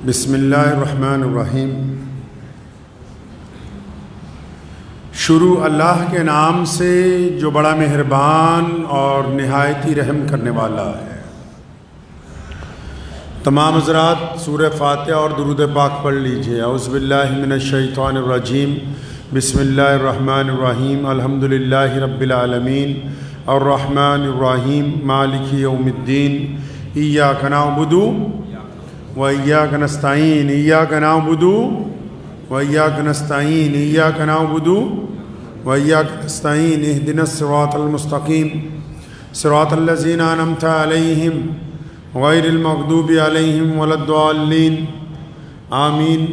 بسم اللہ الرحمن الرحیم۔ شروع اللہ کے نام سے جو بڑا مہربان اور نہایت ہی رحم کرنے والا ہے۔ تمام حضرات سورہ فاتحہ اور درود پاک پڑھ لیجئے۔ اعوذ باللہ من الشیطان الرجیم، بسم اللہ الرحمن الرحیم، الحمدللہ رب العالمین، الرحمن الرحیم، مالک یوم الدین، ایاک نعبد وإياك نستعين، إياك نعبد وإياك نستعين، إياك نعبد وإياك نستعين، اهدنا الصراط المستقيم صراط الذين أنعمت عليهم غير المغضوب عليهم ولا الضالين آمين۔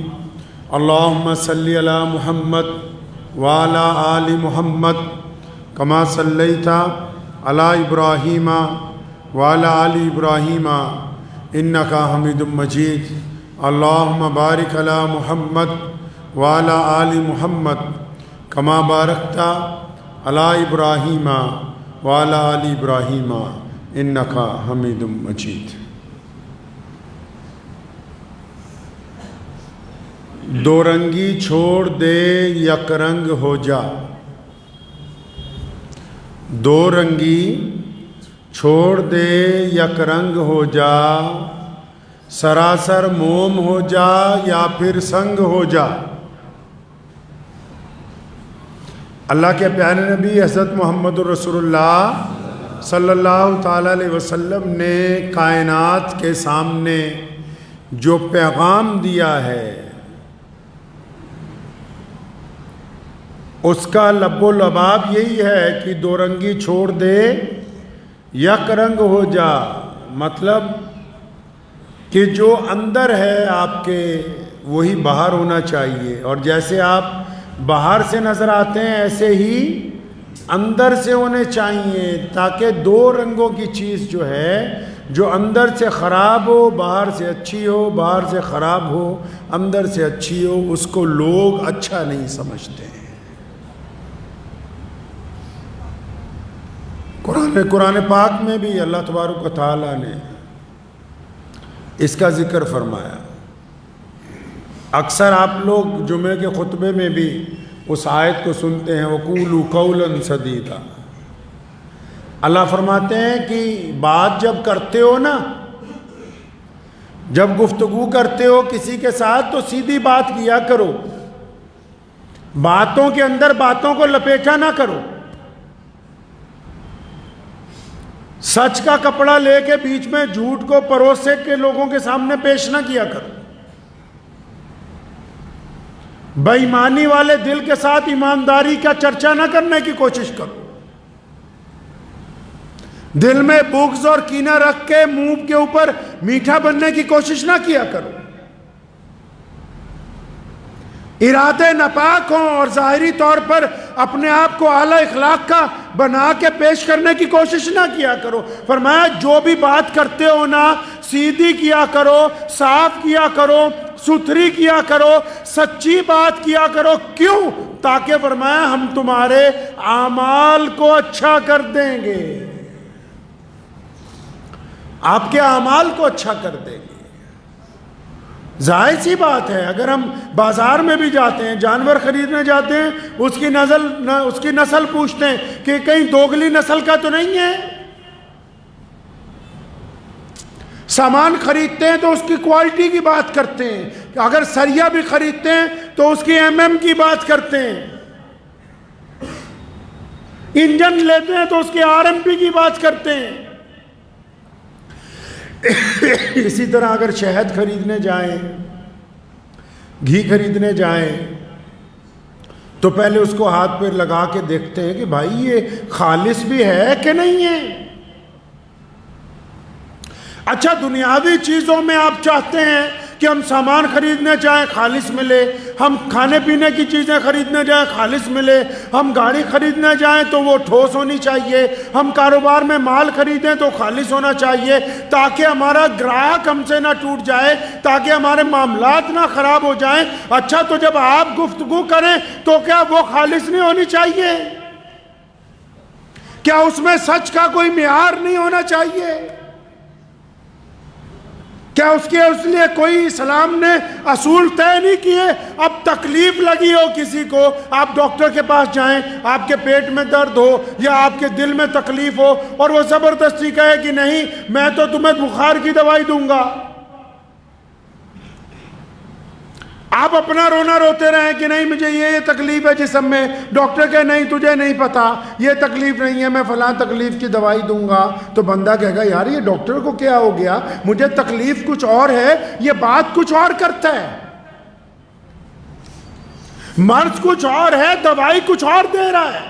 اللهم صل على محمد وعلى آل محمد كما صليت على إبراهيم وعلى آل إبراهيم انکا حمید مجید۔ اللہم بارک علی محمد وعلی آل محمد کما بارکت علی ابراہیم وعلی آل ابراہیم انکا حمید مجید۔ دو رنگی چھوڑ دے یک رنگ ہو جا، دو رنگی چھوڑ دے یک رنگ ہو جا، سراسر موم ہو جا یا پھر سنگ ہو جا۔ اللہ کے پیارے نبی حضرت محمد رسول اللہ صلی اللہ تعالیٰ علیہ وسلم نے کائنات کے سامنے جو پیغام دیا ہے اس کا لب و لباب یہی ہے کہ دو رنگی چھوڑ دے یک رنگ ہو جا، مطلب کہ جو اندر ہے آپ کے وہی باہر ہونا چاہیے، اور جیسے آپ باہر سے نظر آتے ہیں ایسے ہی اندر سے ہونے چاہیے، تاکہ دو رنگوں کی چیز جو ہے جو اندر سے خراب ہو باہر سے اچھی ہو، باہر سے خراب ہو اندر سے اچھی ہو، اس کو لوگ اچھا نہیں سمجھتے ہیں۔ قرآن پاک میں بھی اللہ تبارک و تعالیٰ نے اس کا ذکر فرمایا۔ اکثر آپ لوگ جمعے کے خطبے میں بھی اس آیت کو سنتے ہیں، وَقُولُوا قَوْلًا سَدِيدًا۔ اللہ فرماتے ہیں کہ بات جب کرتے ہو نا، جب گفتگو کرتے ہو کسی کے ساتھ تو سیدھی بات کیا کرو، باتوں کے اندر باتوں کو لپیٹا نہ کرو، سچ کا کپڑا لے کے بیچ میں جھوٹ کو پروسے کے لوگوں کے سامنے پیش نہ کیا کرو، بے ایمانی والے دل کے ساتھ ایمانداری کا چرچا نہ کرنے کی کوشش کرو، دل میں بغض اور کینہ رکھ کے منہ کے اوپر میٹھا بننے کی کوشش نہ کیا کرو، ارادے ناپاک ہوں اور ظاہری طور پر اپنے آپ کو اعلیٰ اخلاق کا بنا کے پیش کرنے کی کوشش نہ کیا کرو۔ فرمایا جو بھی بات کرتے ہو نا سیدھی کیا کرو، صاف کیا کرو، ستھری کیا کرو، سچی بات کیا کرو۔ کیوں؟ تاکہ فرمایا ہم تمہارے اعمال کو اچھا کر دیں گے، آپ کے اعمال کو اچھا کر دیں گے۔ ظاہر سی بات ہے، اگر ہم بازار میں بھی جاتے ہیں، جانور خریدنے جاتے ہیں، اس کی نسل پوچھتے ہیں کہ کہیں دوگلی نسل کا تو نہیں ہے، سامان خریدتے ہیں تو اس کی کوالٹی کی بات کرتے ہیں، اگر سریا بھی خریدتے ہیں تو اس کی MM کی بات کرتے ہیں، انجن لیتے ہیں تو اس کی RMP کی بات کرتے ہیں۔ اسی طرح اگر شہد خریدنے جائیں، گھی خریدنے جائیں تو پہلے اس کو ہاتھ پہ لگا کے دیکھتے ہیں کہ بھائی یہ خالص بھی ہے کہ نہیں ہے۔ اچھا دنیاوی چیزوں میں آپ چاہتے ہیں کہ ہم سامان خریدنے جائیں خالص ملے، ہم کھانے پینے کی چیزیں خریدنے جائیں خالص ملے، ہم گاڑی خریدنے جائیں تو وہ ٹھوس ہونی چاہیے، ہم کاروبار میں مال خریدیں تو خالص ہونا چاہیے، تاکہ ہمارا گراہک ہم سے نہ ٹوٹ جائے، تاکہ ہمارے معاملات نہ خراب ہو جائیں۔ اچھا تو جب آپ گفتگو کریں تو کیا وہ خالص نہیں ہونی چاہیے؟ کیا اس میں سچ کا کوئی معیار نہیں ہونا چاہیے؟ کیا اس لیے کوئی اسلام نے اصول طے نہیں کیے؟ اب تکلیف لگی ہو کسی کو، آپ ڈاکٹر کے پاس جائیں، آپ کے پیٹ میں درد ہو یا آپ کے دل میں تکلیف ہو، اور وہ زبردستی کہے کہ نہیں میں تو تمہیں بخار کی دوائی دوں گا، آپ اپنا رونا روتے رہیں کہ نہیں مجھے یہ تکلیف ہے جسم میں، ڈاکٹر کہے نہیں تجھے نہیں پتا یہ تکلیف نہیں ہے میں فلاں تکلیف کی دوائی دوں گا، تو بندہ کہے گا یار یہ ڈاکٹر کو کیا ہو گیا، مجھے تکلیف کچھ اور ہے، یہ بات کچھ اور کرتا ہے، مرض کچھ اور ہے، دوائی کچھ اور دے رہا ہے۔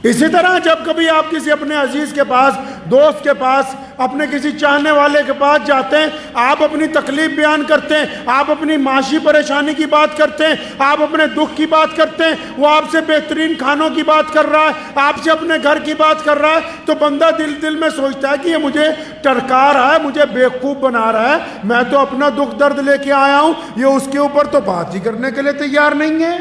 اسی طرح جب کبھی آپ کسی اپنے عزیز کے پاس، دوست کے پاس، اپنے کسی چاہنے والے کے پاس جاتے ہیں، آپ اپنی تکلیف بیان کرتے ہیں، آپ اپنی معاشی پریشانی کی بات کرتے ہیں، آپ اپنے دکھ کی بات کرتے ہیں، وہ آپ سے بہترین کھانوں کی بات کر رہا ہے، آپ سے اپنے گھر کی بات کر رہا ہے، تو بندہ دل میں سوچتا ہے کہ یہ مجھے ٹرکا رہا ہے، مجھے بیوقوف بنا رہا ہے، میں تو اپنا دکھ درد لے کے آیا ہوں، یہ اس کے اوپر تو بات ہی کرنے کے لیے تیار نہیں ہے۔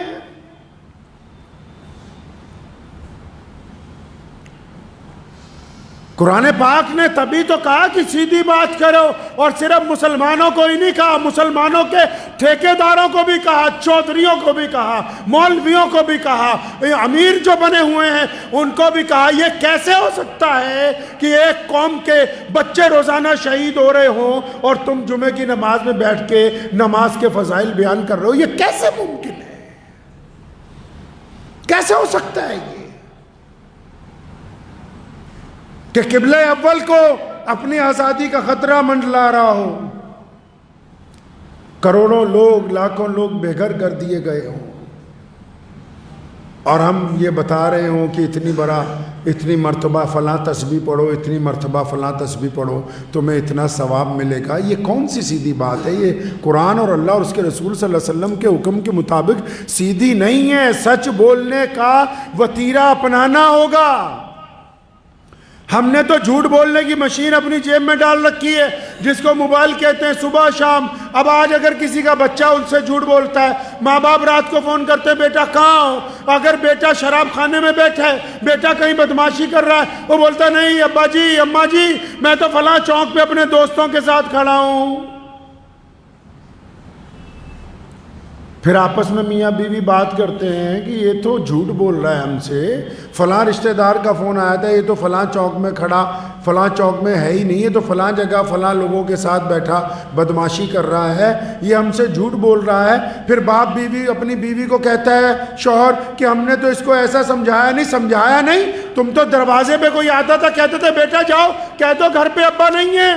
قرآن پاک نے تبھی تو کہا کہ سیدھی بات کرو، اور صرف مسلمانوں کو ہی نہیں کہا، مسلمانوں کے ٹھیکیداروں کو بھی کہا، چودھریوں کو بھی کہا، مولویوں کو بھی کہا، امیر جو بنے ہوئے ہیں ان کو بھی کہا۔ یہ کیسے ہو سکتا ہے کہ ایک قوم کے بچے روزانہ شہید ہو رہے ہوں اور تم جمعے کی نماز میں بیٹھ کے نماز کے فضائل بیان کر رہے ہو؟ یہ کیسے ممکن ہے؟ کیسے ہو سکتا ہے یہ کہ قبلہ اول کو اپنی آزادی کا خطرہ منڈلا رہا ہو، کروڑوں لوگ، لاکھوں لوگ بے گھر کر دیے گئے ہوں، اور ہم یہ بتا رہے ہوں کہ اتنی مرتبہ فلاں تسبیح پڑھو، اتنی مرتبہ فلاں تسبیح پڑھو، تمہیں اتنا ثواب ملے گا؟ یہ کون سی سیدھی بات ہے؟ یہ قرآن اور اللہ اور اس کے رسول صلی اللہ علیہ وسلم کے حکم کے مطابق سیدھی نہیں ہے۔ سچ بولنے کا وتیرہ اپنانا ہوگا۔ ہم نے تو جھوٹ بولنے کی مشین اپنی جیب میں ڈال رکھی ہے، جس کو موبائل کہتے ہیں، صبح شام۔ اب آج اگر کسی کا بچہ ان سے جھوٹ بولتا ہے، ماں باپ رات کو فون کرتے ہیں بیٹا کہاں ہو؟ اگر بیٹا شراب خانے میں بیٹھا ہے، بیٹا کہیں بدماشی کر رہا ہے، وہ بولتا نہیں ابا جی اماں جی میں تو فلاں چوک پہ اپنے دوستوں کے ساتھ کھڑا ہوں۔ پھر آپس میں میاں بیوی بات کرتے ہیں کہ یہ تو جھوٹ بول رہا ہے ہم سے، فلاں رشتہ دار کا فون آیا تھا، یہ تو فلاں چوک میں کھڑا، فلاں چوک میں ہے ہی نہیں، یہ تو فلاں جگہ فلاں لوگوں کے ساتھ بیٹھا بدماشی کر رہا ہے، یہ ہم سے جھوٹ بول رہا ہے۔ پھر باپ بیوی اپنی بیوی کو کہتا ہے شوہر کہ ہم نے تو اس کو ایسا سمجھایا نہیں، تم تو دروازے پہ کوئی آتا تھا کہتے تھے بیٹا جاؤ کہہ دو گھر پہ ابا نہیں ہے،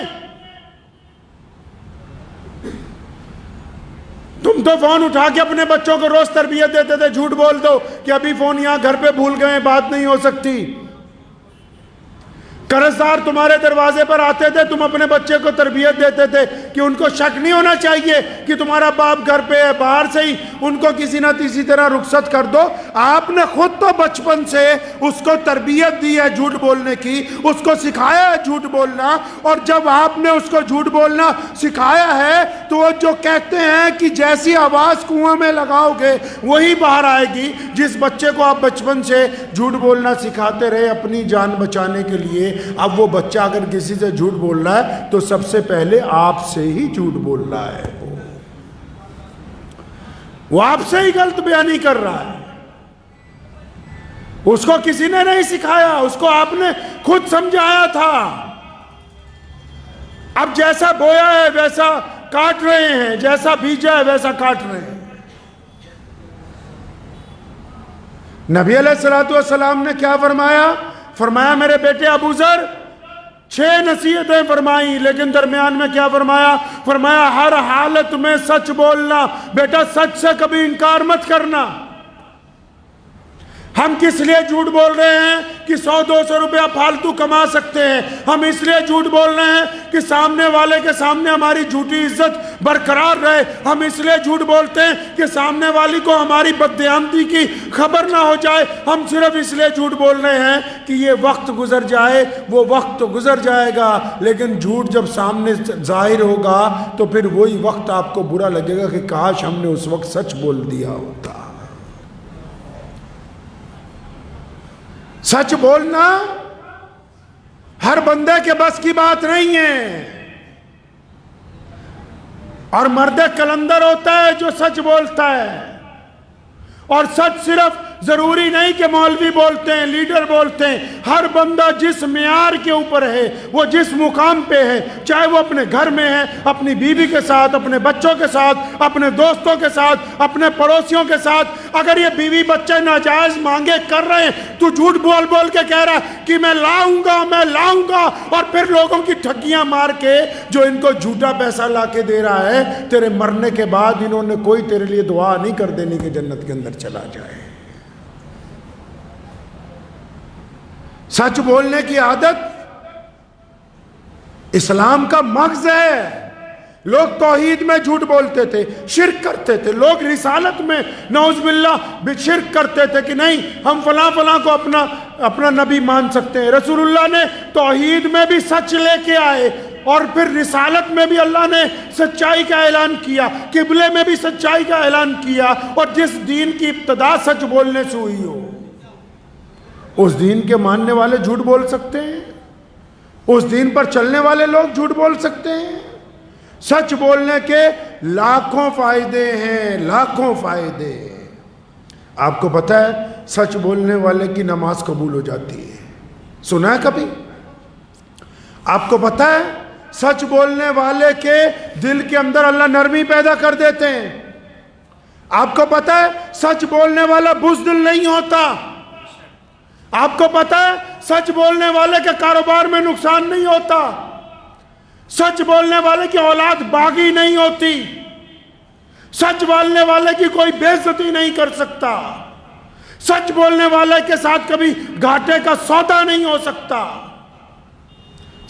تم تو فون اٹھا کے اپنے بچوں کو روز تربیت دیتے تھے، جھوٹ بول دو کہ ابھی فون یہاں گھر پہ بھول گئے، بات نہیں ہو سکتی۔ قرضدار تمہارے دروازے پر آتے تھے، تم اپنے بچے کو تربیت دیتے تھے کہ ان کو شک نہیں ہونا چاہیے کہ تمہارا باپ گھر پہ ہے، باہر سے ہی ان کو کسی نہ کسی طرح رخصت کر دو۔ آپ نے خود تو بچپن سے اس کو تربیت دی ہے جھوٹ بولنے کی، اس کو سکھایا ہے جھوٹ بولنا، اور جب آپ نے اس کو جھوٹ بولنا سکھایا ہے تو وہ جو کہتے ہیں کہ جیسی آواز کنویں میں لگاؤ گے وہی باہر آئے گی۔ جس بچے کو آپ بچپن سے جھوٹ بولنا سکھاتے رہے اپنی جان بچانے کے لیے، اب وہ بچہ اگر کسی سے جھوٹ بول رہا ہے تو سب سے پہلے آپ سے ہی جھوٹ بول رہا ہے، وہ آپ سے ہی غلط بیانی کر رہا ہے۔ اس کو کسی نے نہیں سکھایا، اس کو آپ نے خود سمجھایا تھا۔ اب جیسا بویا ہے ویسا کاٹ رہے ہیں، جیسا بیجا ہے ویسا کاٹ رہے ہیں۔ نبی علیہ السلام نے کیا فرمایا؟ فرمایا میرے بیٹے ابو ذر 6 نصیحتیں فرمائی، لیکن درمیان میں کیا فرمایا؟ فرمایا ہر حالت میں سچ بولنا، بیٹا سچ سے کبھی انکار مت کرنا۔ ہم کس لیے جھوٹ بول رہے ہیں کہ 100-200 روپیہ فالتو کما سکتے ہیں؟ ہم اس لیے جھوٹ بول رہے ہیں کہ سامنے والے کے سامنے ہماری جھوٹی عزت برقرار رہے۔ ہم اس لیے جھوٹ بولتے ہیں کہ سامنے والی کو ہماری بددیانتی کی خبر نہ ہو جائے۔ ہم صرف اس لیے جھوٹ بول رہے ہیں کہ یہ وقت گزر جائے، وہ وقت تو گزر جائے گا، لیکن جھوٹ جب سامنے ظاہر ہوگا تو پھر وہی وقت آپ کو برا لگے گا کہ کاش ہم نے اس وقت سچ بول دیا ہوتا۔ سچ بولنا ہر بندے کے بس کی بات نہیں ہے. اور مرد کلندر ہوتا ہے جو سچ بولتا ہے. اور سچ صرف ضروری نہیں کہ مولوی بولتے ہیں، لیڈر بولتے ہیں. ہر بندہ جس معیار کے اوپر ہے، وہ جس مقام پہ ہے، چاہے وہ اپنے گھر میں ہے، اپنی بیوی کے ساتھ، اپنے بچوں کے ساتھ، اپنے دوستوں کے ساتھ، اپنے پڑوسیوں کے ساتھ، اگر یہ بیوی بچے ناجائز مانگے کر رہے ہیں، تو جھوٹ بول بول کے کہہ رہا ہے کہ میں لاؤں گا، اور پھر لوگوں کی ٹھگیاں مار کے جو ان کو جھوٹا پیسہ لا کے دے رہا ہے، تیرے مرنے کے بعد انہوں نے کوئی تیرے لیے دعا نہیں کر دینی کہ جنت کے اندر چلا جائے. سچ بولنے کی عادت اسلام کا مغز ہے. لوگ توحید میں جھوٹ بولتے تھے، شرک کرتے تھے. لوگ رسالت میں نعوذ باللہ شرک کرتے تھے کہ نہیں ہم فلاں کو اپنا نبی مان سکتے ہیں. رسول اللہ نے توحید میں بھی سچ لے کے آئے، اور پھر رسالت میں بھی اللہ نے سچائی کا اعلان کیا، قبلے میں بھی سچائی کا اعلان کیا. اور جس دین کی ابتدا سچ بولنے سے ہوئی ہو، اس دین کے ماننے والے جھوٹ بول سکتے ہیں، اس دین پر چلنے والے لوگ جھوٹ بول سکتے ہیں. سچ بولنے کے لاکھوں فائدے ہیں، لاکھوں فائدے. آپ کو پتہ ہے سچ بولنے والے کی نماز قبول ہو جاتی ہے. سنا ہے کبھی؟ آپ کو پتہ ہے سچ بولنے والے کے دل کے اندر اللہ نرمی پیدا کر دیتے ہیں. آپ کو پتہ ہے سچ بولنے والا بزدل نہیں ہوتا. آپ کو پتہ ہے سچ بولنے والے کے کاروبار میں نقصان نہیں ہوتا. سچ بولنے والے کی اولاد باغی نہیں ہوتی. سچ بولنے والے کی کوئی بے عزتی نہیں کر سکتا. سچ بولنے والے کے ساتھ کبھی گھاٹے کا سودا نہیں ہو سکتا.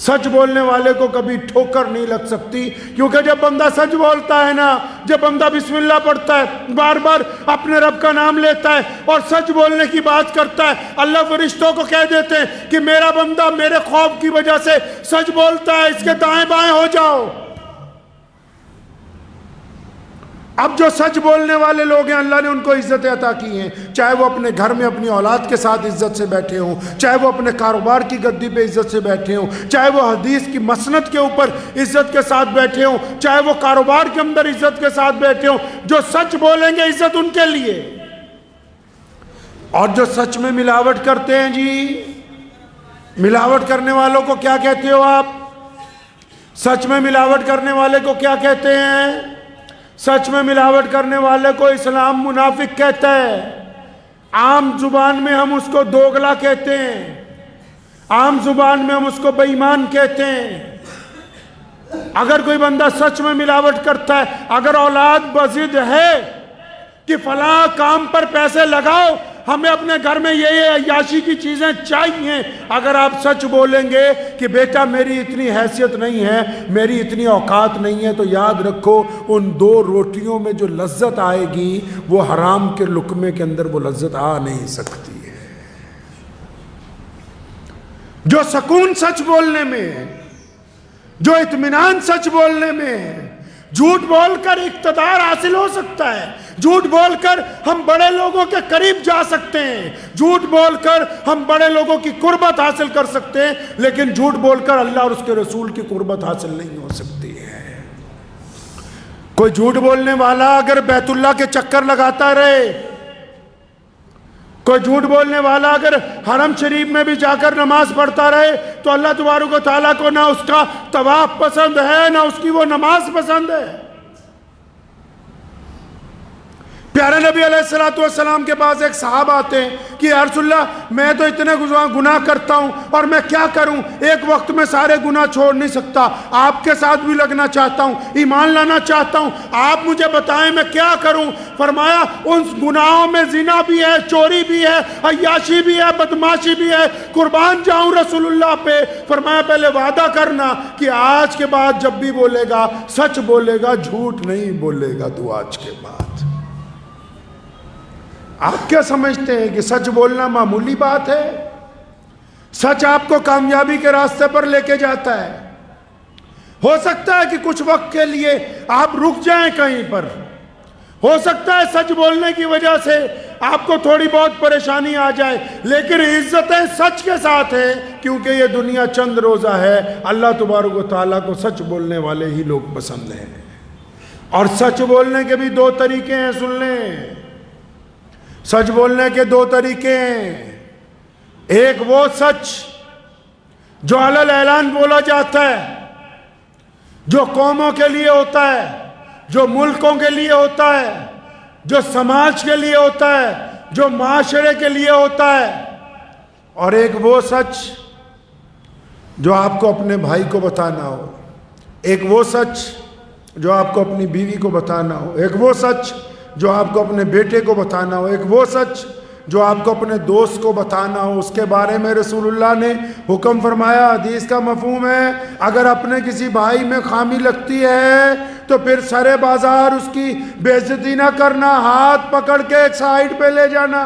سچ بولنے والے کو کبھی ٹھوکر نہیں لگ سکتی، کیونکہ جب بندہ سچ بولتا ہے نا، جب بندہ بسم اللہ پڑھتا ہے، بار بار اپنے رب کا نام لیتا ہے اور سچ بولنے کی بات کرتا ہے، اللہ فرشتوں کو کہہ دیتے ہیں کہ میرا بندہ میرے خوف کی وجہ سے سچ بولتا ہے، اس کے دائیں بائیں ہو جاؤ. اب جو سچ بولنے والے لوگ ہیں اللہ نے ان کو عزت عطا کی ہیں، چاہے وہ اپنے گھر میں اپنی اولاد کے ساتھ عزت سے بیٹھے ہوں، چاہے وہ اپنے کاروبار کی گدی پہ عزت سے بیٹھے ہوں، چاہے وہ حدیث کی مسند کے اوپر عزت کے ساتھ بیٹھے ہوں، چاہے وہ کاروبار کے اندر عزت کے ساتھ بیٹھے ہوں. جو سچ بولیں گے عزت ان کے لیے. اور جو سچ میں ملاوٹ کرتے ہیں، جی ملاوٹ کرنے والوں کو کیا کہتے ہو آپ؟ سچ میں ملاوٹ کرنے والے کو کیا کہتے ہیں؟ سچ میں ملاوٹ کرنے والے کو اسلام منافق کہتا ہے. عام زبان میں ہم اس کو دوغلا کہتے ہیں، عام زبان میں ہم اس کو بے ایمان کہتے ہیں. اگر کوئی بندہ سچ میں ملاوٹ کرتا ہے، اگر اولاد بضد ہے کہ فلاں کام پر پیسے لگاؤ، ہمیں اپنے گھر میں یہ عیاشی کی چیزیں چاہیے، اگر آپ سچ بولیں گے کہ بیٹا میری اتنی حیثیت نہیں ہے، میری اتنی اوقات نہیں ہے، تو یاد رکھو ان 2 روٹیوں میں جو لذت آئے گی وہ حرام کے لقمے کے اندر وہ لذت آ نہیں سکتی ہے. جو سکون سچ بولنے میں ہے، جو اطمینان سچ بولنے میں ہے. جھوٹ بول کر اقتدار حاصل ہو سکتا ہے، جھوٹ بول کر ہم بڑے لوگوں کے قریب جا سکتے ہیں، جھوٹ بول کر ہم بڑے لوگوں کی قربت حاصل کر سکتے ہیں، لیکن جھوٹ بول کر اللہ اور اس کے رسول کی قربت حاصل نہیں ہو سکتی ہے. کوئی جھوٹ بولنے والا اگر بیت اللہ کے چکر لگاتا رہے، کوئی جھوٹ بولنے والا اگر حرم شریف میں بھی جا کر نماز پڑھتا رہے، تو اللہ تبارک و تعالیٰ کو نہ اس کا طواف پسند ہے، نہ اس کی وہ نماز پسند ہے. پیارے نبی علیہ السلام کے پاس ایک صحابہ آتے ہیں کہ یا رسول اللہ میں تو اتنے گناہ کرتا ہوں اور میں کیا کروں، ایک وقت میں سارے گناہ چھوڑ نہیں سکتا، آپ کے ساتھ بھی لگنا چاہتا ہوں، ایمان لانا چاہتا ہوں، آپ مجھے بتائیں میں کیا کروں. فرمایا ان گناہوں میں زنا بھی ہے، چوری بھی ہے، عیاشی بھی ہے، بدماشی بھی ہے، قربان جاؤں رسول اللہ پہ. فرمایا پہلے وعدہ کرنا کہ آج کے بعد جب بھی بولے گا سچ بولے گا، جھوٹ نہیں بولے گا تو آج کے بعد. آپ کیا سمجھتے ہیں کہ سچ بولنا معمولی بات ہے؟ سچ آپ کو کامیابی کے راستے پر لے کے جاتا ہے. ہو سکتا ہے کہ کچھ وقت کے لیے آپ رک جائیں کہیں پر، ہو سکتا ہے سچ بولنے کی وجہ سے آپ کو تھوڑی بہت پریشانی آ جائے، لیکن عزتیں سچ کے ساتھ ہیں، کیونکہ یہ دنیا چند روزہ ہے۔ اللہ تبارک و تعالیٰ کو سچ بولنے والے ہی لوگ پسند ہیں، اور سچ بولنے کے بھی دو طریقے ہیں، سن لیں۔ سچ بولنے کے دو طریقے ہیں، ایک وہ سچ جو علی اعلان بولا جاتا ہے، جو قوموں کے لیے ہوتا ہے، جو ملکوں کے لیے ہوتا ہے، جو سماج کے لیے ہوتا ہے، جو معاشرے کے لیے ہوتا ہے، اور ایک وہ سچ جو آپ کو اپنے بھائی کو بتانا ہو، ایک وہ سچ جو آپ کو اپنی بیوی کو بتانا ہو، ایک وہ سچ جو آپ کو اپنے بیٹے کو بتانا ہو، ایک وہ سچ جو آپ کو اپنے دوست کو بتانا ہو۔ اس کے بارے میں رسول اللہ نے حکم فرمایا، حدیث کا مفہوم ہے، اگر اپنے کسی بھائی میں خامی لگتی ہے تو پھر سرے بازار اس کی بے عزتی نہ کرنا، ہاتھ پکڑ کے ایک سائیڈ پہ لے جانا،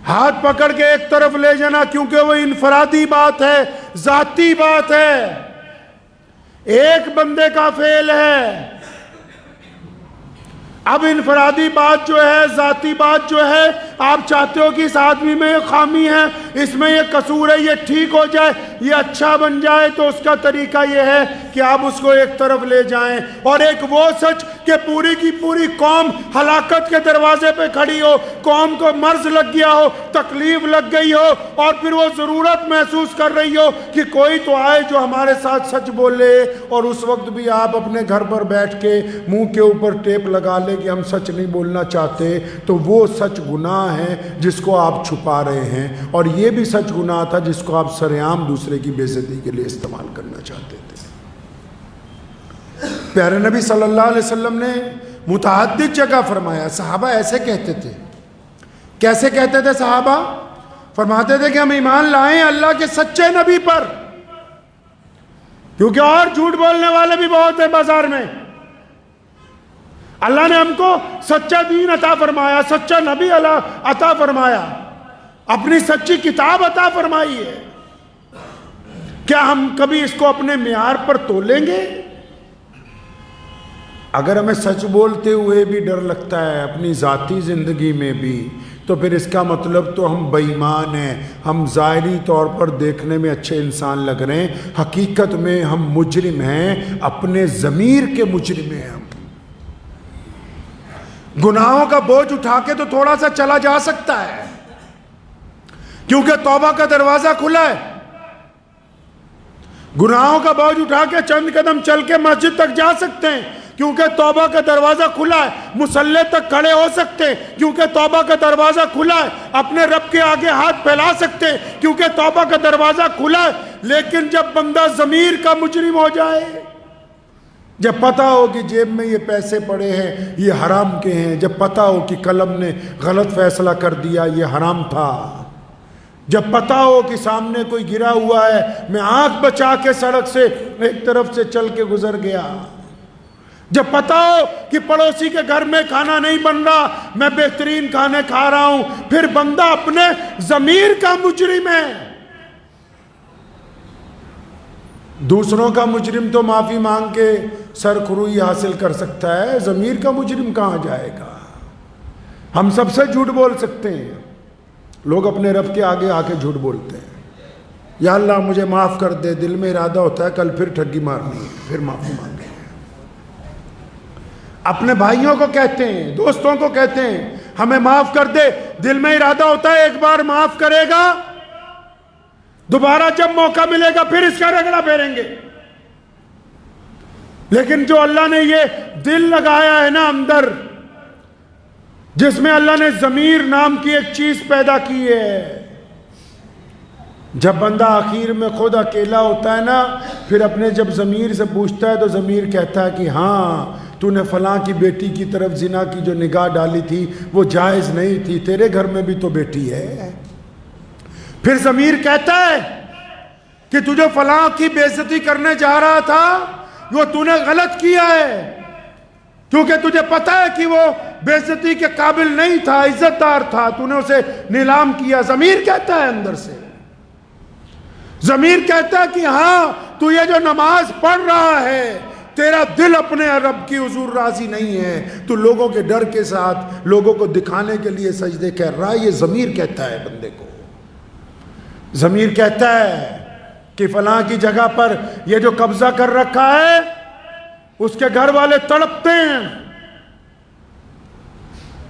ہاتھ پکڑ کے ایک طرف لے جانا، کیونکہ وہ انفرادی بات ہے، ذاتی بات ہے، ایک بندے کا فعل ہے۔ اب انفرادی بات جو ہے، ذاتی بات جو ہے، آپ چاہتے ہو کہ اس آدمی میں یہ خامی ہے، اس میں یہ قصور ہے، یہ ٹھیک ہو جائے، یہ اچھا بن جائے، تو اس کا طریقہ یہ ہے کہ آپ اس کو ایک طرف لے جائیں۔ اور ایک وہ سچ کہ پوری کی پوری قوم ہلاکت کے دروازے پہ کھڑی ہو، قوم کو مرض لگ گیا ہو، تکلیف لگ گئی ہو، اور پھر وہ ضرورت محسوس کر رہی ہو کہ کوئی تو آئے جو ہمارے ساتھ سچ بولے، اور اس وقت بھی آپ اپنے گھر پر بیٹھ کے منہ کے اوپر ٹیپ لگا لے کہ ہم سچ نہیں بولنا چاہتے، تو وہ سچ گناہ ہے جس کو آپ چھپا رہے ہیں، اور یہ بھی سچ گناہ تھا جس کو آپ سرعام دوسرے کی بے عزتی کے لیے استعمال کرنا چاہتے تھے۔ پیارے نبی صلی اللہ علیہ وسلم نے متعدد جگہ فرمایا، صحابہ ایسے کہتے تھے۔ کیسے کہتے تھے صحابہ؟ فرماتے تھے کہ ہم ایمان لائیں اللہ کے سچے نبی پر، کیونکہ اور جھوٹ بولنے والے بھی بہت ہیں بازار میں۔ اللہ نے ہم کو سچا دین عطا فرمایا، سچا نبی عطا فرمایا، اپنی سچی کتاب عطا فرمائی ہے۔ کیا ہم کبھی اس کو اپنے معیار پر تولیں گے؟ اگر ہمیں سچ بولتے ہوئے بھی ڈر لگتا ہے اپنی ذاتی زندگی میں بھی، تو پھر اس کا مطلب تو ہم بے ایمان ہیں۔ ہم ظاہری طور پر دیکھنے میں اچھے انسان لگ رہے ہیں، حقیقت میں ہم مجرم ہیں، اپنے ضمیر کے مجرم ہیں۔ ہم گناہوں کا بوجھ اٹھا کے تو تھوڑا سا چلا جا سکتا ہے، کیونکہ توبہ کا دروازہ کھلا ہے۔ گناہوں کا بوجھ اٹھا کے چند قدم چل کے مسجد تک جا سکتے ہیں، کیونکہ توبہ کا دروازہ کھلا ہے۔ مصلی تک کھڑے ہو سکتے ہیں، کیونکہ توبہ کا دروازہ کھلا ہے۔ اپنے رب کے آگے ہاتھ پھیلا سکتے ہیں، کیونکہ توبہ کا دروازہ کھلا ہے۔ لیکن جب بندہ ضمیر کا مجرم ہو جائے، جب پتہ ہو کہ جیب میں یہ پیسے پڑے ہیں یہ حرام کے ہیں، جب پتہ ہو کہ قلم نے غلط فیصلہ کر دیا یہ حرام تھا، جب پتہ ہو کہ سامنے کوئی گرا ہوا ہے، میں آنکھ بچا کے سڑک سے ایک طرف سے چل کے گزر گیا، جب پتہ ہو کہ پڑوسی کے گھر میں کھانا نہیں بن رہا، میں بہترین کھانے کھا رہا ہوں، پھر بندہ اپنے ضمیر کا مجرم ہے۔ دوسروں کا مجرم تو معافی مانگ کے سرخروئی حاصل کر سکتا ہے، ضمیر کا مجرم کہاں جائے گا؟ ہم سب سے جھوٹ بول سکتے ہیں، لوگ اپنے رب کے آگے آ کے جھوٹ بولتے ہیں، یا اللہ مجھے معاف کر دے، دل میں ارادہ ہوتا ہے کل پھر ٹھگی مارنی ہے، پھر معافی مانگے۔ اپنے بھائیوں کو کہتے ہیں، دوستوں کو کہتے ہیں ہمیں معاف کر دے، دل میں ارادہ ہوتا ہے ایک بار معاف کرے گا، دوبارہ جب موقع ملے گا پھر اس کا رگڑا پھیریں گے۔ لیکن جو اللہ نے یہ دل لگایا ہے نا اندر، جس میں اللہ نے ضمیر نام کی ایک چیز پیدا کی ہے، جب بندہ آخر میں خود اکیلا ہوتا ہے نا، پھر اپنے جب ضمیر سے پوچھتا ہے تو ضمیر کہتا ہے کہ ہاں تو نے فلاں کی بیٹی کی طرف زنا کی جو نگاہ ڈالی تھی وہ جائز نہیں تھی، تیرے گھر میں بھی تو بیٹی ہے۔ پھر ضمیر کہتا ہے کہ تجھے فلاں کی بے عزتی کرنے جا رہا تھا، وہ تو نے غلط کیا ہے، کیونکہ تجھے پتا ہے کہ وہ بے عزتی کے قابل نہیں تھا، عزت دار تھا، تو نے اسے نیلام کیا۔ ضمیر کہتا ہے اندر سے، ضمیر کہتا ہے کہ ہاں تو یہ جو نماز پڑھ رہا ہے، تیرا دل اپنے رب کی حضور راضی نہیں ہے، تو لوگوں کے ڈر کے ساتھ لوگوں کو دکھانے کے لیے سجدے کر رہا ہے۔ یہ ضمیر کہتا ہے بندے کو، ضمیر کہتا ہے کہ فلاں کی جگہ پر یہ جو قبضہ کر رکھا ہے اس کے گھر والے تڑپتے ہیں۔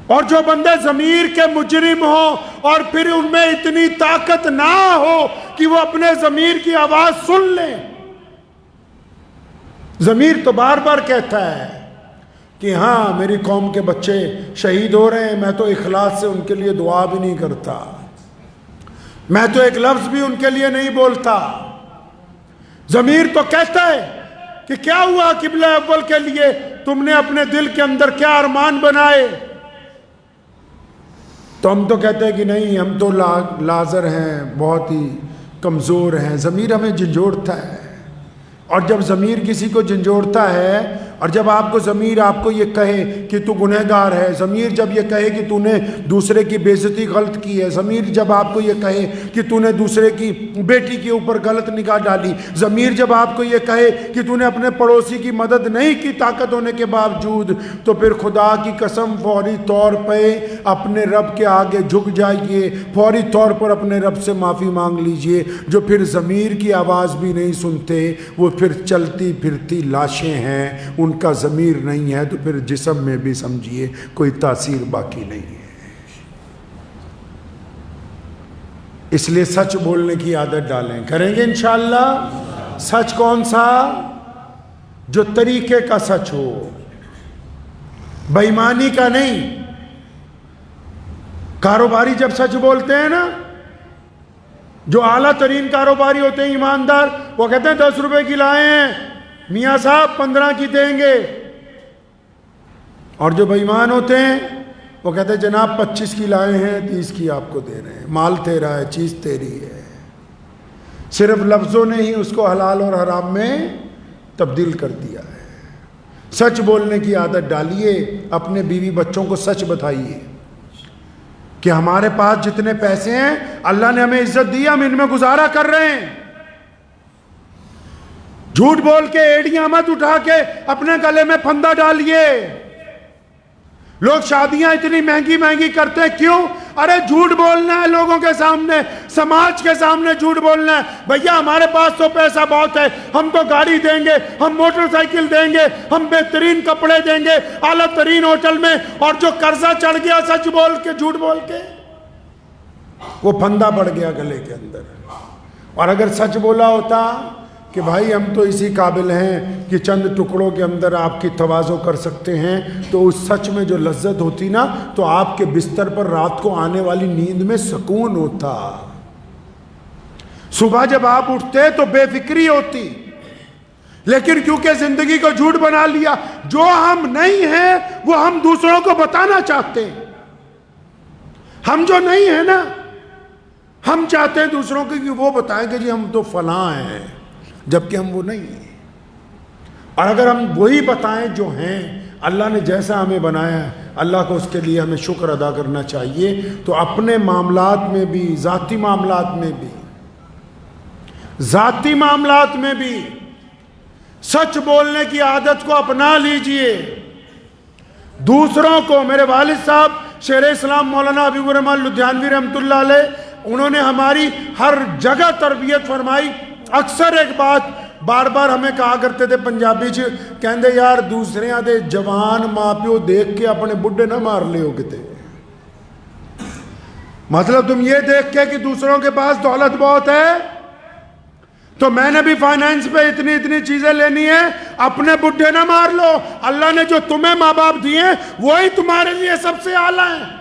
اور جو بندے ضمیر کے مجرم ہو اور پھر ان میں اتنی طاقت نہ ہو کہ وہ اپنے ضمیر کی آواز سن لیں، ضمیر تو بار بار کہتا ہے کہ ہاں میری قوم کے بچے شہید ہو رہے ہیں، میں تو اخلاص سے ان کے لیے دعا بھی نہیں کرتا، میں تو ایک لفظ بھی ان کے لیے نہیں بولتا۔ ضمیر تو کہتا ہے کہ کیا ہوا قبلہ اول کے لیے، تم نے اپنے دل کے اندر کیا ارمان بنائے؟ تو ہم تو کہتے ہیں کہ نہیں، ہم تو لازر ہیں، بہت ہی کمزور ہیں۔ ضمیر ہمیں جھنجھوڑتا ہے، اور جب ضمیر کسی کو جھنجھوڑتا ہے، اور جب آپ کو ضمیر آپ کو یہ کہے کہ تو گنہگار ہے، ضمیر جب یہ کہے کہ تو نے دوسرے کی بے عزتی غلط کی ہے، ضمیر جب آپ کو یہ کہے کہ تو نے دوسرے کی بیٹی کے اوپر غلط نگاہ ڈالی، ضمیر جب آپ کو یہ کہے کہ تو نے اپنے پڑوسی کی مدد نہیں کی طاقت ہونے کے باوجود، تو پھر خدا کی قسم فوری طور پہ اپنے رب کے آگے جھک جائیے، فوری طور پر اپنے رب سے معافی مانگ لیجئے۔ جو پھر ضمیر کی آواز بھی نہیں سنتے، وہ پھر چلتی پھرتی لاشیں ہیں، ان کا ضمیر نہیں ہے، تو پھر جسم میں بھی سمجھیے کوئی تاثیر باقی نہیں ہے۔ اس لیے سچ بولنے کی عادت ڈالیں، کریں گے انشاءاللہ۔ سچ کون سا؟ جو طریقے کا سچ ہو، بے ایمانی کا نہیں۔ کاروباری جب سچ بولتے ہیں نا، جو اعلیٰ ترین کاروباری ہوتے ہیں ایماندار، وہ کہتے ہیں 10 روپے کی لائے ہیں میاں صاحب 15 کی دیں گے، اور جو بے ایمان ہوتے ہیں وہ کہتے ہیں جناب 25 کی لائے ہیں 30 کی آپ کو دے رہے ہیں، مال تیرا ہے، چیز تیری ہے۔ صرف لفظوں نے ہی اس کو حلال اور حرام میں تبدیل کر دیا ہے۔ سچ بولنے کی عادت ڈالیے، اپنے بیوی بچوں کو سچ بتائیے کہ ہمارے پاس جتنے پیسے ہیں اللہ نے ہمیں عزت دی، ہم ان میں گزارا کر رہے ہیں۔ جھوٹ بول کے ایڑیاں مت اٹھا کے اپنے گلے میں پھندا ڈالیے۔ لوگ شادیاں اتنی مہنگی مہنگی کرتے ہیں، کیوں؟ ارے جھوٹ بولنا ہے لوگوں کے سامنے، سماج کے سامنے جھوٹ بولنا ہے۔ بھیا ہمارے پاس تو پیسہ بہت ہے، ہم تو گاڑی دیں گے، ہم موٹر سائیکل دیں گے، ہم بہترین کپڑے دیں گے، اعلیٰ ترین ہوٹل میں، اور جو قرضہ چڑھ گیا سچ بول کے جھوٹ بول کے، وہ پھندا پڑ گیا گلے کے اندر۔ اور اگر سچ بولا ہوتا کہ بھائی ہم تو اسی قابل ہیں کہ چند ٹکڑوں کے اندر آپ کی تواضع کر سکتے ہیں، تو اس سچ میں جو لذت ہوتی نا، تو آپ کے بستر پر رات کو آنے والی نیند میں سکون ہوتا۔ صبح جب آپ اٹھتے تو بے فکری ہوتی، لیکن کیونکہ زندگی کو جھوٹ بنا لیا، جو ہم نہیں ہیں وہ ہم دوسروں کو بتانا چاہتے ہیں۔ ہم جو نہیں ہیں نا، ہم چاہتے ہیں دوسروں کو کہ وہ بتائیں کہ جی ہم تو فلاں ہیں، جبکہ ہم وہ نہیں ہیں۔ اور اگر ہم وہی بتائیں جو ہیں، اللہ نے جیسا ہمیں بنایا ہے، اللہ کو اس کے لیے ہمیں شکر ادا کرنا چاہیے۔ تو اپنے معاملات میں بھی، ذاتی معاملات میں بھی سچ بولنے کی عادت کو اپنا لیجئے۔ دوسروں کو، میرے والد صاحب شیخ اسلام مولانا حبیب الرحمن لدھیانوی رحمۃ اللہ علیہ، انہوں نے ہماری ہر جگہ تربیت فرمائی۔ اکثر ایک بات بار بار ہمیں کہا کرتے تھے پنجابی چ، کہندے یار دوسرے دے جوان ماں پیو دیکھ کے اپنے بڈھے نہ مار لے ہو کتے۔ مطلب تم یہ دیکھ کے کہ دوسروں کے پاس دولت بہت ہے تو میں نے بھی فائنینس پہ اتنی چیزیں لینی ہے، اپنے بڈھے نہ مار لو۔ اللہ نے جو تمہیں ماں باپ دیے ہیں وہی تمہارے لیے سب سے اعلیٰ ہیں۔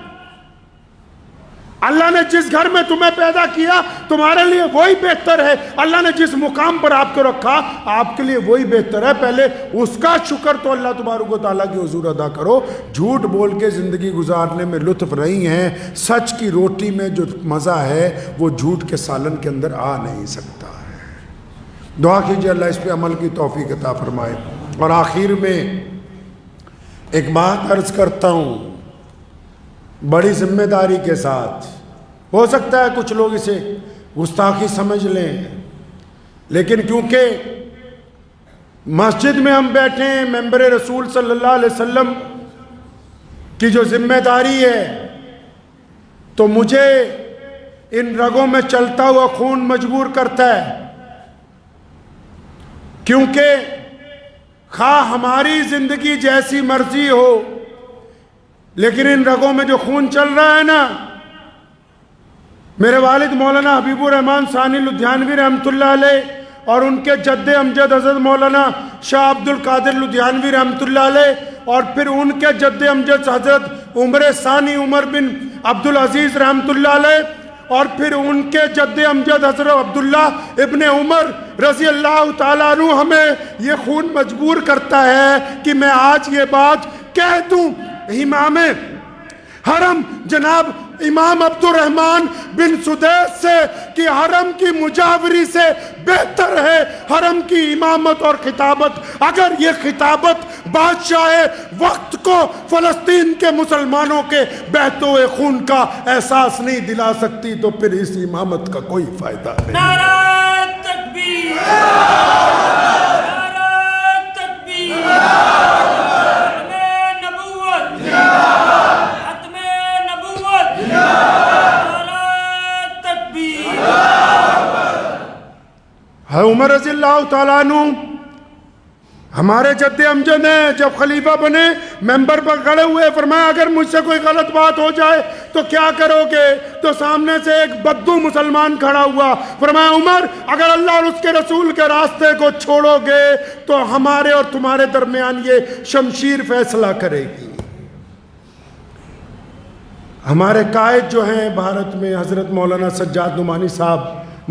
اللہ نے جس گھر میں تمہیں پیدا کیا تمہارے لیے وہی بہتر ہے۔ اللہ نے جس مقام پر آپ کو رکھا آپ کے لیے وہی بہتر ہے۔ پہلے اس کا شکر تو اللہ تبارک و تعالیٰ کی حضور ادا کرو۔ جھوٹ بول کے زندگی گزارنے میں لطف رہی ہیں، سچ کی روٹی میں جو مزہ ہے وہ جھوٹ کے سالن کے اندر آ نہیں سکتا ہے۔ دعا کیجیے اللہ اس پہ عمل کی توفیق عطا فرمائے۔ اور آخر میں ایک بات عرض کرتا ہوں بڑی ذمہ داری کے ساتھ، ہو سکتا ہے کچھ لوگ اسے گستاخی سمجھ لیں، لیکن کیونکہ مسجد میں ہم بیٹھے ہیں، ممبر رسول صلی اللہ علیہ وسلم کی جو ذمہ داری ہے، تو مجھے ان رگوں میں چلتا ہوا خون مجبور کرتا ہے، کیونکہ خواہ ہماری زندگی جیسی مرضی ہو، لیکن ان رگوں میں جو خون چل رہا ہے نا، میرے والد مولانا حبیب الرحمن ثانی لدھیانوی رحمۃ اللہ علیہ اور ان کے جد امجد حضرت مولانا شاہ عبد القادر لدھیانوی رحمۃ اللہ علیہ، اور پھر ان کے جد امجد حضرت عمر ثانی عمر بن عبد العزیز رحمۃ اللہ علیہ، اور پھر ان کے جد امجد حضرت عبداللہ ابن عمر رضی اللہ تعالیٰ عنہ، ہمیں یہ خون مجبور کرتا ہے کہ میں آج یہ بات کہہ دوں۔ امام حرم جناب امام عبد الرحمن بن سدیس سے کہ حرم کی مجاوری سے بہتر ہے حرم کی امامت اور خطابت۔ اگر یہ خطابت بادشاہ وقت کو فلسطین کے مسلمانوں کے بہتے ہوئے خون کا احساس نہیں دلا سکتی تو پھر اس امامت کا کوئی فائدہ نہیں۔ نعرہ تکبیر، نعرہ تکبیر، ختم نبوت، ختم نبوت، نعرہ تکبیر۔ عمر رضی اللہ تعالیٰ عنہ ہمارے جد امجد ہیں، جب خلیفہ بنے ممبر پر کھڑے ہوئے، فرمایا اگر مجھ سے کوئی غلط بات ہو جائے تو کیا کرو گے؟ تو سامنے سے ایک بدو مسلمان کھڑا ہوا، فرمایا عمر اگر اللہ اور اس کے رسول کے راستے کو چھوڑو گے تو ہمارے اور تمہارے درمیان یہ شمشیر فیصلہ کرے گی۔ ہمارے قائد جو ہیں بھارت میں حضرت مولانا سجاد نعمانی صاحب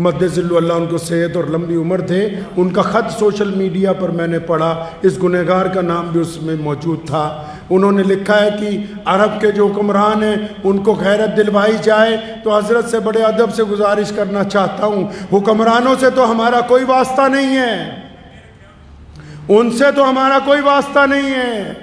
مدذل اللہ، ان کو صحت اور لمبی عمر تھے، ان کا خط سوشل میڈیا پر میں نے پڑھا، اس گنہگار کا نام بھی اس میں موجود تھا۔ انہوں نے لکھا ہے کہ عرب کے جو حکمران ہیں ان کو غیرت دلوائی جائے، تو حضرت سے بڑے ادب سے گزارش کرنا چاہتا ہوں، حکمرانوں سے تو ہمارا کوئی واسطہ نہیں ہے، ان سے تو ہمارا کوئی واسطہ نہیں ہے،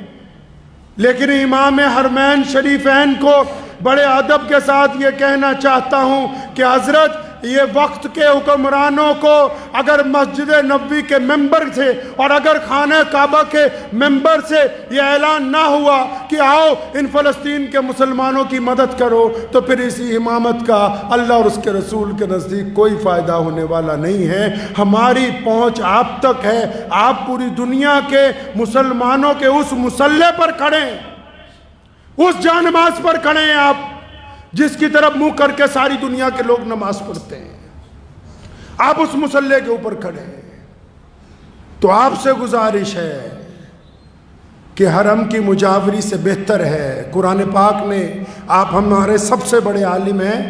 لیکن امام حرمین شریفین کو بڑے ادب کے ساتھ یہ کہنا چاہتا ہوں کہ حضرت یہ وقت کے حکمرانوں کو اگر مسجد نبوی کے ممبر سے اور اگر خانہ کعبہ کے ممبر سے یہ اعلان نہ ہوا کہ آؤ ان فلسطین کے مسلمانوں کی مدد کرو، تو پھر اسی امامت کا اللہ اور اس کے رسول کے نزدیک کوئی فائدہ ہونے والا نہیں ہے۔ ہماری پہنچ آپ تک ہے، آپ پوری دنیا کے مسلمانوں کے اس مسلح پر کھڑیں، اس جانماز پر کھڑے ہیں آپ جس کی طرف منہ کر کے ساری دنیا کے لوگ نماز پڑھتے ہیں، آپ اس مسلح کے اوپر کھڑے ہیں۔ تو آپ سے گزارش ہے کہ حرم کی مجاوری سے بہتر ہے قرآن پاک میں، آپ ہمارے سب سے بڑے عالم ہیں،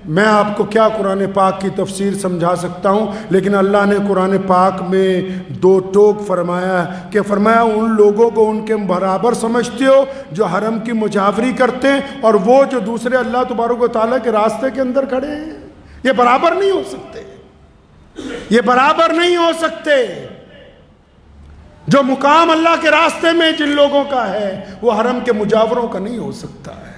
میں آپ کو کیا قرآن پاک کی تفسیر سمجھا سکتا ہوں، لیکن اللہ نے قرآن پاک میں دو ٹوک فرمایا کہ فرمایا ان لوگوں کو ان کے برابر سمجھتے ہو جو حرم کی مجاوری کرتے ہیں اور وہ جو دوسرے اللہ تبارک و تعالیٰ کے راستے کے اندر کھڑے ہیں، یہ برابر نہیں ہو سکتے، یہ برابر نہیں ہو سکتے۔ جو مقام اللہ کے راستے میں جن لوگوں کا ہے وہ حرم کے مجاوروں کا نہیں ہو سکتا ہے۔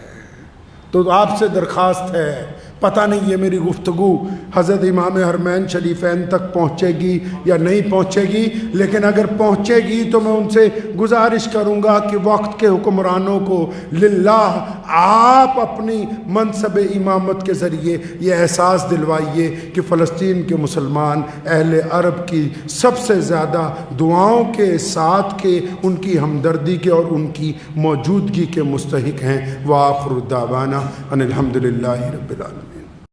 تو آپ سے درخواست ہے، پتہ نہیں یہ میری گفتگو حضرت امام حرمین شریفین تک پہنچے گی یا نہیں پہنچے گی، لیکن اگر پہنچے گی تو میں ان سے گزارش کروں گا کہ وقت کے حکمرانوں کو للہ آپ اپنی منصب امامت کے ذریعے یہ احساس دلوائیے کہ فلسطین کے مسلمان اہل عرب کی سب سے زیادہ دعاؤں کے ساتھ کے ان کی ہمدردی کے اور ان کی موجودگی کے مستحق ہیں۔ وآخر دعوانا ان الحمدللہ رب العالمین۔